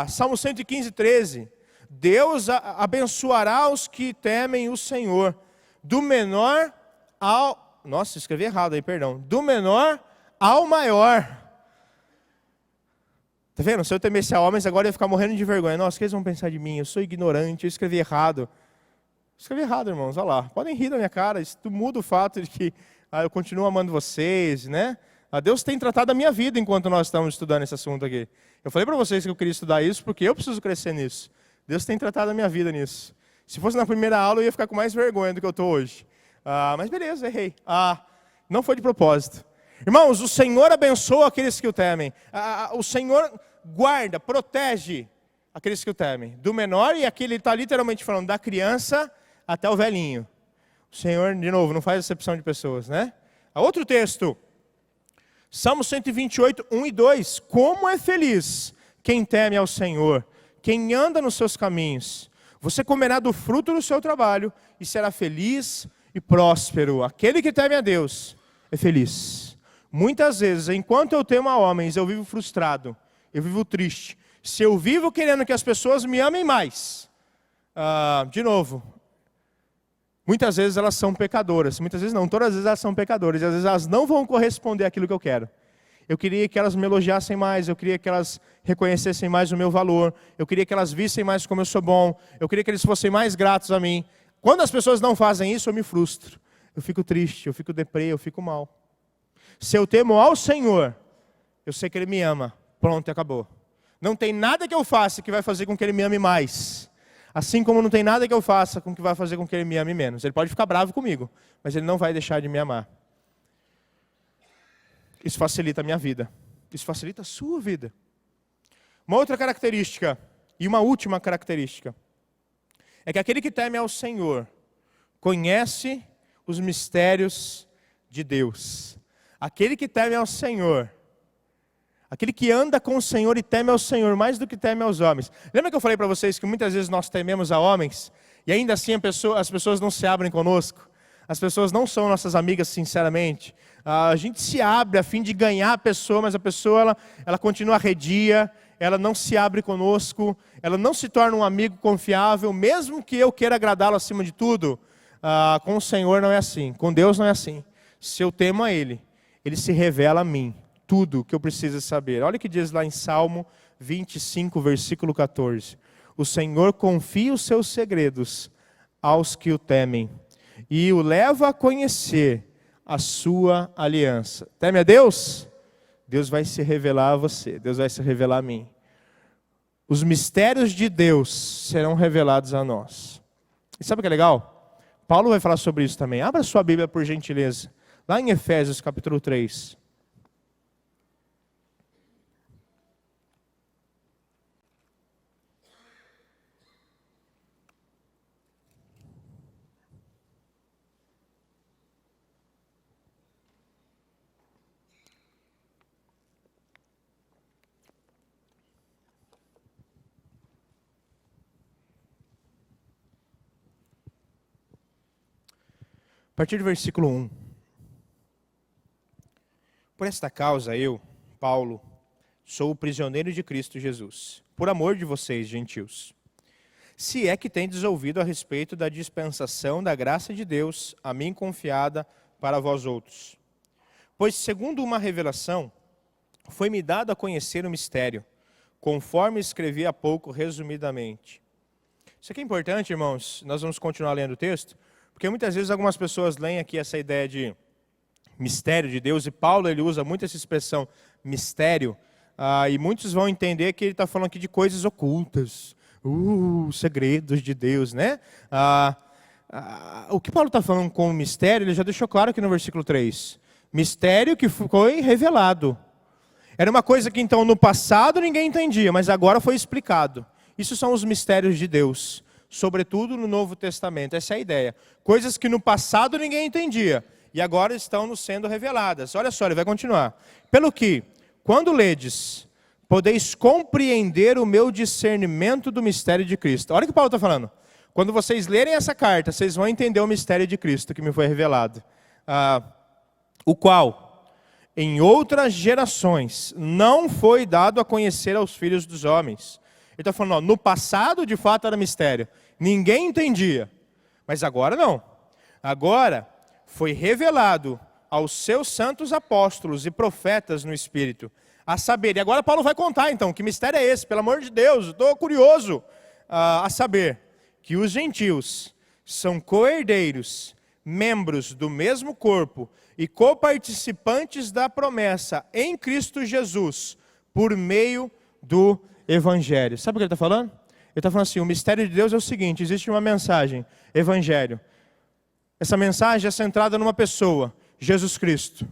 Salmo 115, 13. Deus abençoará os que temem o Senhor. Do menor ao... Nossa, escrevi errado aí, perdão. Do menor ao maior. Tá vendo? Se eu temesse a homens, agora eu ia ficar morrendo de vergonha. Nossa, o que eles vão pensar de mim? Eu sou ignorante, eu escrevi errado. Escrevi errado, irmãos, olha lá. Podem rir da minha cara, isso muda o fato de que eu continuo amando vocês, né? Deus tem tratado a minha vida enquanto nós estamos estudando esse assunto aqui. Eu falei para vocês que eu queria estudar isso porque eu preciso crescer nisso. Deus tem tratado a minha vida nisso. Se fosse na primeira aula, eu ia ficar com mais vergonha do que eu estou hoje. Mas beleza, errei. Não foi de propósito. Irmãos, o Senhor abençoa aqueles que o temem. O Senhor guarda, protege aqueles que o temem. Do menor, e aqui ele está literalmente falando da criança até o velhinho. O Senhor, de novo, não faz acepção de pessoas, né? Outro texto. Salmo 128, 1 e 2. Como é feliz quem teme ao Senhor, quem anda nos seus caminhos. Você comerá do fruto do seu trabalho e será feliz e próspero. Aquele que teme a Deus é feliz. Muitas vezes, enquanto eu temo a homens, eu vivo frustrado, eu vivo triste. Se eu vivo querendo que as pessoas me amem mais, de novo, muitas vezes elas são pecadoras. Muitas vezes não, todas as vezes elas são pecadoras. E às vezes elas não vão corresponder àquilo que eu quero. Eu queria que elas me elogiassem mais, eu queria que elas reconhecessem mais o meu valor, eu queria que elas vissem mais como eu sou bom, eu queria que eles fossem mais gratos a mim. Quando as pessoas não fazem isso, eu me frustro. Eu fico triste, eu fico deprê, eu fico mal. Se eu temo ao Senhor, eu sei que Ele me ama. Pronto, acabou. Não tem nada que eu faça que vai fazer com que Ele me ame mais. Assim como não tem nada que eu faça que vai fazer com que Ele me ame menos. Ele pode ficar bravo comigo, mas Ele não vai deixar de me amar. Isso facilita a minha vida. Isso facilita a sua vida. Uma outra característica, e uma última característica, é que aquele que teme ao Senhor conhece os mistérios de Deus. Aquele que teme ao Senhor, aquele que anda com o Senhor e teme ao Senhor mais do que teme aos homens. Lembra que eu falei para vocês que muitas vezes nós tememos a homens e ainda assim as pessoas não se abrem conosco? As pessoas não são nossas amigas sinceramente. A gente se abre a fim de ganhar a pessoa, mas a pessoa ela continua arredia, ela não se abre conosco, ela não se torna um amigo confiável, mesmo que eu queira agradá-lo acima de tudo. Com o Senhor não é assim, com Deus não é assim. Se eu temo a Ele, Ele se revela a mim, tudo o que eu preciso saber. Olha o que diz lá em Salmo 25, versículo 14. O Senhor confia os seus segredos aos que o temem e o leva a conhecer a sua aliança. Teme a Deus? Deus vai se revelar a você, Deus vai se revelar a mim. Os mistérios de Deus serão revelados a nós. E sabe o que é legal? Paulo vai falar sobre isso também. Abra sua Bíblia por gentileza. Lá em Efésios capítulo 3. A partir do versículo 1. Por esta causa eu, Paulo, sou o prisioneiro de Cristo Jesus, por amor de vocês, gentios. se é que tendes ouvido a respeito da dispensação da graça de Deus, a mim confiada para vós outros. Pois, segundo uma revelação, foi-me dado a conhecer o mistério, conforme escrevi há pouco resumidamente. Isso aqui é importante, irmãos, nós vamos continuar lendo o texto, porque muitas vezes algumas pessoas leem aqui essa ideia de mistério de Deus, e Paulo ele usa muito essa expressão mistério, e muitos vão entender que ele está falando aqui de coisas ocultas, segredos de Deus, né? O que Paulo está falando com o mistério, ele já deixou claro aqui no versículo 3. Mistério que foi revelado. Era uma coisa que então no passado ninguém entendia, mas agora foi explicado. Isso são os mistérios de Deus, sobretudo no Novo Testamento, essa é a ideia. Coisas que no passado ninguém entendia, e agora estão nos sendo reveladas. Olha só, ele vai continuar. Pelo que, quando ledes, podeis compreender o meu discernimento do mistério de Cristo. Olha o que Paulo está falando. Quando vocês lerem essa carta, vocês vão entender o mistério de Cristo que me foi revelado. O qual, em outras gerações, não foi dado a conhecer aos filhos dos homens. Ele está falando, no passado de fato era mistério. Ninguém entendia. Mas agora não. Agora foi revelado aos seus santos apóstolos e profetas no Espírito. A saber, e agora Paulo vai contar então, que mistério é esse? Pelo amor de Deus, estou curioso. A saber, que os gentios são co-herdeiros, membros do mesmo corpo e coparticipantes da promessa em Cristo Jesus, por meio do Evangelho. Sabe o que ele está falando? Ele está falando assim, o mistério de Deus é o seguinte, existe uma mensagem, Evangelho. Essa mensagem é centrada numa pessoa, Jesus Cristo.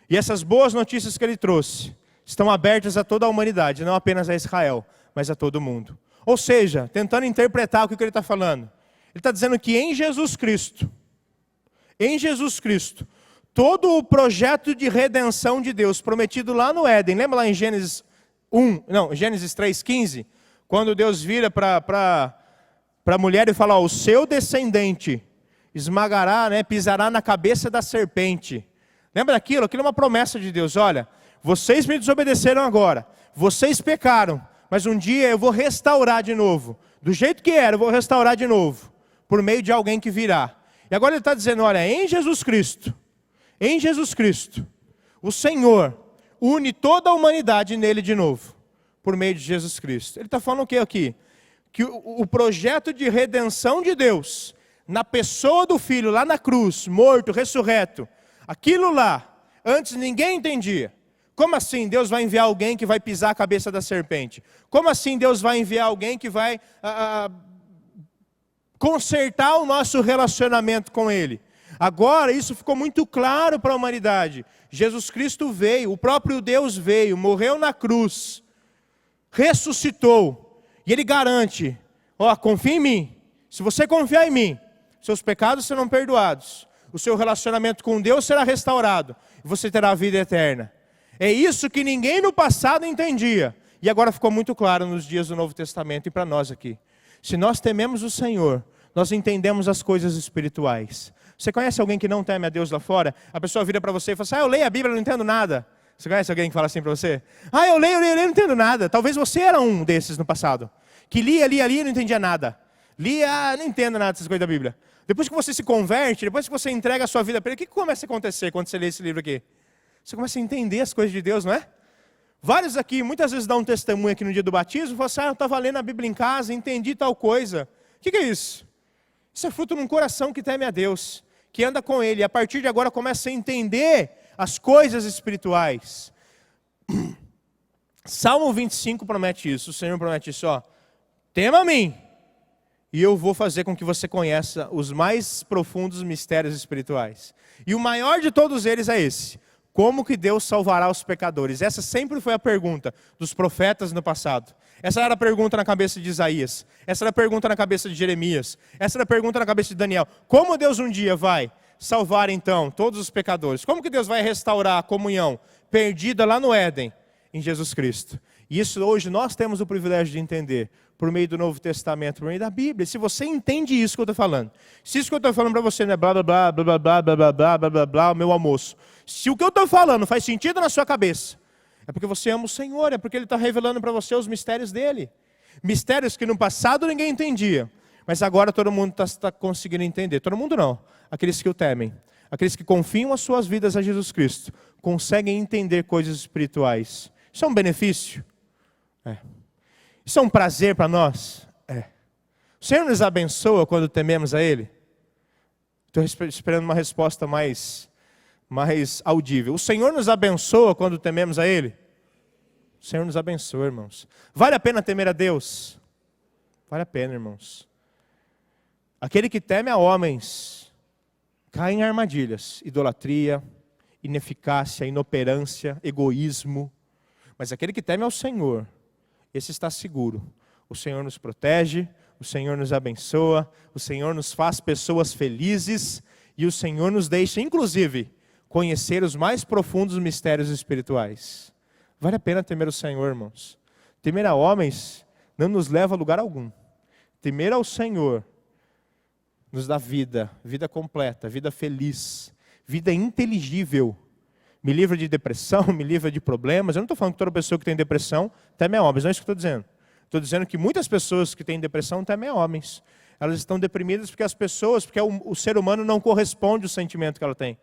E essas boas notícias que ele trouxe estão abertas a toda a humanidade, não apenas a Israel, mas a todo mundo. Ou seja, tentando interpretar o que ele está falando. Ele está dizendo que em Jesus Cristo, todo o projeto de redenção de Deus prometido lá no Éden, lembra lá em Gênesis 3,15, quando Deus vira para a mulher e fala, o seu descendente esmagará, pisará na cabeça da serpente. Lembra daquilo? Aquilo é uma promessa de Deus. Olha, vocês me desobedeceram agora, vocês pecaram, mas um dia eu vou restaurar de novo. Do jeito que era, eu vou restaurar de novo, por meio de alguém que virá. E agora ele está dizendo, olha, em Jesus Cristo, o Senhor une toda a humanidade nele de novo, por meio de Jesus Cristo. Ele está falando o que aqui? Que o projeto de redenção de Deus, na pessoa do Filho, lá na cruz, morto, ressurreto, aquilo lá, antes ninguém entendia. Como assim Deus vai enviar alguém que vai pisar a cabeça da serpente? Como assim Deus vai enviar alguém que vai consertar o nosso relacionamento com Ele? Agora isso ficou muito claro para a humanidade. Jesus Cristo veio, o próprio Deus veio, morreu na cruz, ressuscitou. E Ele garante, confia em mim. Se você confiar em mim, seus pecados serão perdoados. O seu relacionamento com Deus será restaurado. E você terá a vida eterna. É isso que ninguém no passado entendia. E agora ficou muito claro nos dias do Novo Testamento e para nós aqui. Se nós tememos o Senhor, nós entendemos as coisas espirituais. Você conhece alguém que não teme a Deus lá fora? A pessoa vira para você e fala assim, eu leio a Bíblia, não entendo nada. Você conhece alguém que fala assim para você? Eu leio, não entendo nada. Talvez você era um desses no passado. Que lia e não entendia nada. Não entendo nada dessas coisas da Bíblia. Depois que você se converte, depois que você entrega a sua vida para Ele, o que começa a acontecer quando você lê esse livro aqui? Você começa a entender as coisas de Deus, não é? Vários aqui, muitas vezes dão um testemunho aqui no dia do batismo, falam assim, eu estava lendo a Bíblia em casa, entendi tal coisa. O que é isso? Isso é fruto de um coração que teme a Deus, que anda com Ele, e a partir de agora começa a entender as coisas espirituais. Salmo 25 promete isso, o Senhor promete isso, tema a mim, e eu vou fazer com que você conheça os mais profundos mistérios espirituais. E o maior de todos eles é esse. Como que Deus salvará os pecadores? Essa sempre foi a pergunta dos profetas no passado. Essa era a pergunta na cabeça de Isaías. Essa era a pergunta na cabeça de Jeremias. Essa era a pergunta na cabeça de Daniel. Como Deus um dia vai salvar então todos os pecadores? Como que Deus vai restaurar a comunhão perdida lá no Éden em Jesus Cristo? E isso hoje nós temos o privilégio de entender por meio do Novo Testamento, por meio da Bíblia. Se você entende isso que eu estou falando, se isso que eu estou falando para você não é blá blá blá blá blá blá blá blá blá blá blá blá, o meu almoço. Se o que eu estou falando faz sentido na sua cabeça, é porque você ama o Senhor, é porque Ele está revelando para você os mistérios dEle. Mistérios que no passado ninguém entendia, mas agora todo mundo está conseguindo entender. Todo mundo não, aqueles que o temem. Aqueles que confiam as suas vidas a Jesus Cristo, conseguem entender coisas espirituais. Isso é um benefício? É. Isso é um prazer para nós? É. O Senhor nos abençoa quando tememos a Ele? Estou esperando uma resposta mais audível. O Senhor nos abençoa quando tememos a Ele? O Senhor nos abençoa, irmãos. Vale a pena temer a Deus? Vale a pena, irmãos. Aquele que teme a homens cai em armadilhas, idolatria, ineficácia, inoperância, egoísmo. Mas aquele que teme ao Senhor, esse está seguro. O Senhor nos protege, o Senhor nos abençoa, o Senhor nos faz pessoas felizes e o Senhor nos deixa, inclusive, conhecer os mais profundos mistérios espirituais. Vale a pena temer o Senhor, irmãos. Temer a homens não nos leva a lugar algum. Temer ao Senhor nos dá vida, vida completa, vida feliz, vida inteligível. Me livra de depressão, me livra de problemas. Eu não estou falando que toda pessoa que tem depressão teme a homens, não é isso que eu estou dizendo. Estou dizendo que muitas pessoas que têm depressão temem a homens. Elas estão deprimidas porque o ser humano não corresponde ao sentimento que ela tem.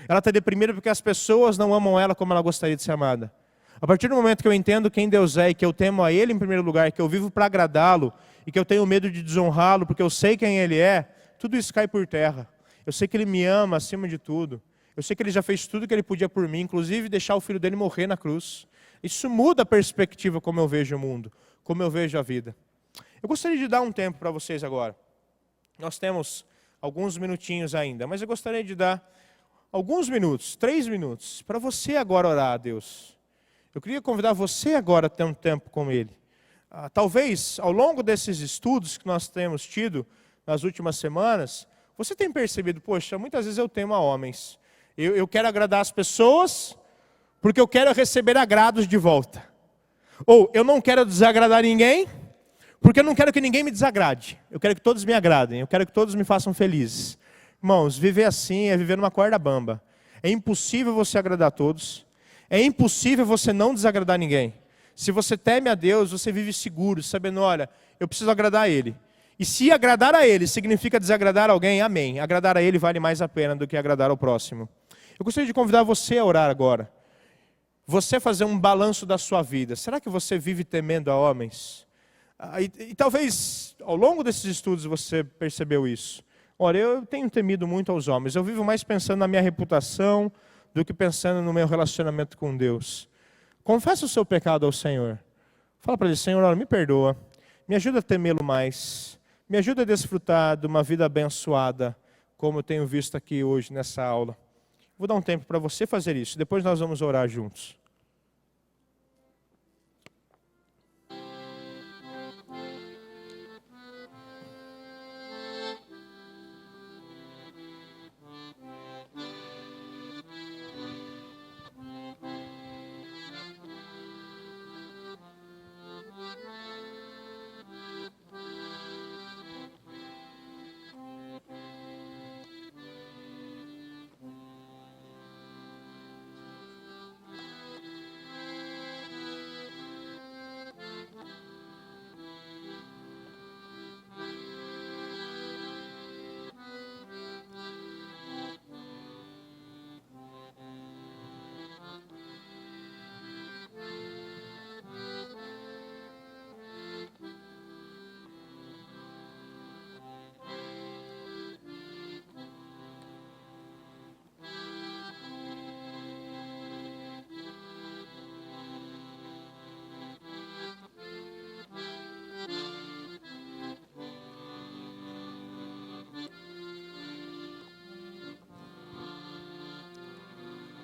Ela está deprimida porque as pessoas não amam ela como ela gostaria de ser amada. A partir do momento que eu entendo quem Deus é e que eu temo a Ele em primeiro lugar, que eu vivo para agradá-lo e que eu tenho medo de desonrá-lo porque eu sei quem Ele é, tudo isso cai por terra. Eu sei que Ele me ama acima de tudo. Eu sei que Ele já fez tudo que Ele podia por mim, inclusive deixar o filho dele morrer na cruz. Isso muda a perspectiva como eu vejo o mundo, como eu vejo a vida. Eu gostaria de dar um tempo para vocês agora. Nós temos alguns minutinhos ainda, mas eu gostaria de dar alguns minutos, 3 minutos, para você agora orar a Deus. Eu queria convidar você agora a ter um tempo com Ele. Talvez, ao longo desses estudos que nós temos tido nas últimas semanas, você tem percebido, poxa, muitas vezes eu temo a homens. Eu quero agradar as pessoas porque eu quero receber agrados de volta. Ou eu não quero desagradar ninguém porque eu não quero que ninguém me desagrade. Eu quero que todos me agradem, eu quero que todos me façam felizes. Irmãos, viver assim é viver numa corda bamba. É impossível você agradar a todos. É impossível você não desagradar ninguém. Se você teme a Deus, você vive seguro, sabendo, olha, eu preciso agradar a Ele. E se agradar a Ele significa desagradar alguém, amém. Agradar a Ele vale mais a pena do que agradar ao próximo. Eu gostaria de convidar você a orar agora. Você fazer um balanço da sua vida. Será que você vive temendo a homens? E talvez, ao longo desses estudos, você percebeu isso. Olha, eu tenho temido muito aos homens. Eu vivo mais pensando na minha reputação do que pensando no meu relacionamento com Deus. Confessa o seu pecado ao Senhor. Fala para Ele, Senhor, olha, me perdoa. Me ajuda a temê-lo mais. Me ajuda a desfrutar de uma vida abençoada, como eu tenho visto aqui hoje nessa aula. Vou dar um tempo para você fazer isso. Depois nós vamos orar juntos.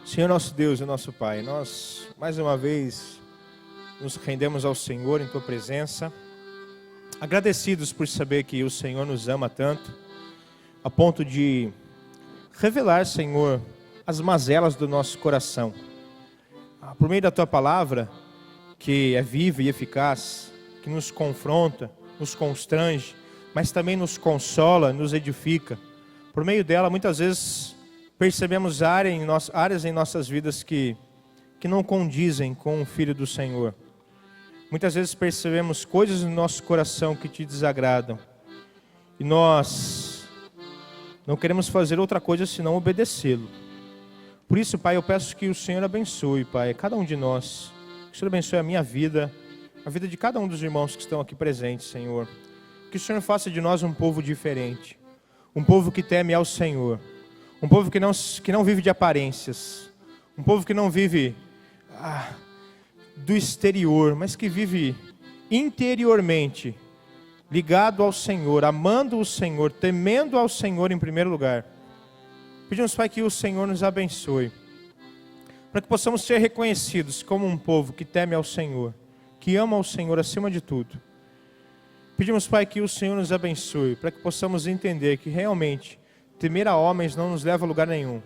Senhor nosso Deus e nosso Pai, nós mais uma vez nos rendemos ao Senhor em Tua presença, agradecidos por saber que o Senhor nos ama tanto, a ponto de revelar, Senhor, as mazelas do nosso coração. Por meio da Tua palavra, que é viva e eficaz, que nos confronta, nos constrange, mas também nos consola, nos edifica. Por meio dela, muitas vezes, percebemos áreas em nossas vidas que não condizem com o Filho do Senhor. Muitas vezes percebemos coisas no nosso coração que te desagradam. E nós não queremos fazer outra coisa senão obedecê-lo. Por isso, Pai, eu peço que o Senhor abençoe, Pai, cada um de nós. Que o Senhor abençoe a minha vida, a vida de cada um dos irmãos que estão aqui presentes, Senhor. Que o Senhor faça de nós um povo diferente. Um povo que teme ao Senhor. Um povo que não vive de aparências. Um povo que não vive do exterior, mas que vive interiormente, ligado ao Senhor, amando o Senhor, temendo ao Senhor em primeiro lugar. Pedimos, Pai, que o Senhor nos abençoe, para que possamos ser reconhecidos como um povo que teme ao Senhor, que ama ao Senhor acima de tudo. Pedimos, Pai, que o Senhor nos abençoe, para que possamos entender que realmente temer a homens não nos leva a lugar nenhum.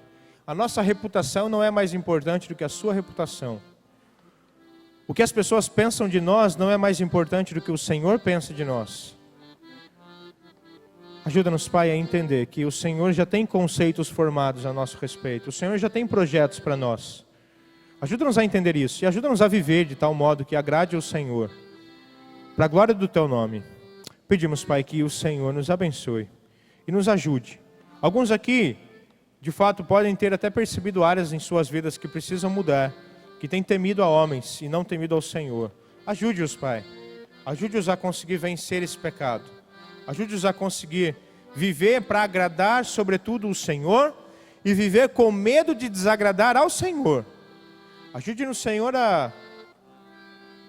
A nossa reputação não é mais importante do que a sua reputação. O que as pessoas pensam de nós não é mais importante do que o Senhor pensa de nós. Ajuda-nos, Pai, a entender que o Senhor já tem conceitos formados a nosso respeito. O Senhor já tem projetos para nós. Ajuda-nos a entender isso e ajuda-nos a viver de tal modo que agrade ao Senhor. Para a glória do Teu nome. Pedimos, Pai, que o Senhor nos abençoe e nos ajude. Alguns aqui, de fato, podem ter até percebido áreas em suas vidas que precisam mudar, que têm temido a homens e não temido ao Senhor. Ajude-os, Pai. Ajude-os a conseguir vencer esse pecado. Ajude-os a conseguir viver para agradar, sobretudo, o Senhor e viver com medo de desagradar ao Senhor. Ajude-nos, Senhor, a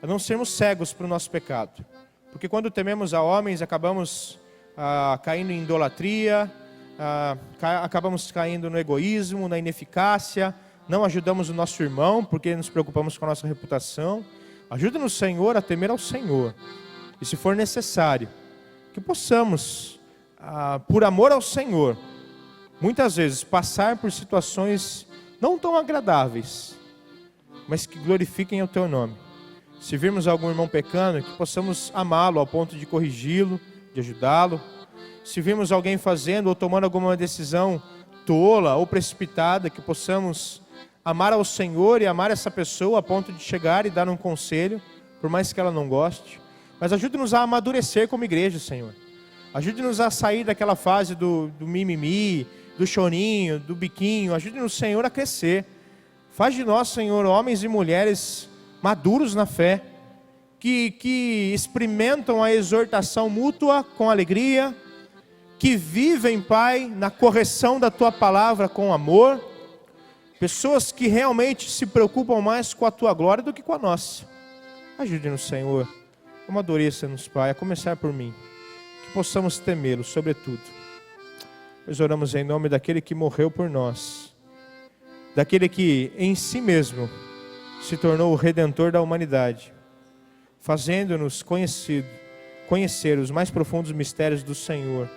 não sermos cegos para o nosso pecado. Porque quando tememos a homens, acabamos caindo em idolatria, acabamos caindo no egoísmo, na ineficácia, não ajudamos o nosso irmão porque nos preocupamos com a nossa reputação. Ajuda-nos, Senhor, a temer ao Senhor. E se for necessário, que possamos, por amor ao Senhor, muitas vezes passar por situações não tão agradáveis, mas que glorifiquem o Teu nome. Se virmos algum irmão pecando, que possamos amá-lo ao ponto de corrigi-lo, de ajudá-lo. Se virmos alguém fazendo ou tomando alguma decisão tola ou precipitada, que possamos amar ao Senhor e amar essa pessoa a ponto de chegar e dar um conselho, por mais que ela não goste. Mas ajude-nos a amadurecer como igreja, Senhor. Ajude-nos a sair daquela fase do mimimi, do chorinho, do biquinho. Ajude-nos, Senhor, a crescer. Faz de nós, Senhor, homens e mulheres maduros na fé, que experimentam a exortação mútua com alegria, que vivem, Pai, na correção da Tua palavra com amor. Pessoas que realmente se preocupam mais com a Tua glória do que com a nossa. Ajude-nos, Senhor. Amadureça-nos, Pai, a começar por mim. Que possamos temê-lo, sobretudo. Nós oramos em nome daquele que morreu por nós. Daquele que, em si mesmo, se tornou o Redentor da humanidade. Fazendo-nos conhecer os mais profundos mistérios do Senhor.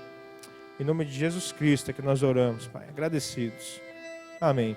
Em nome de Jesus Cristo é que nós oramos, Pai. Agradecidos. Amém.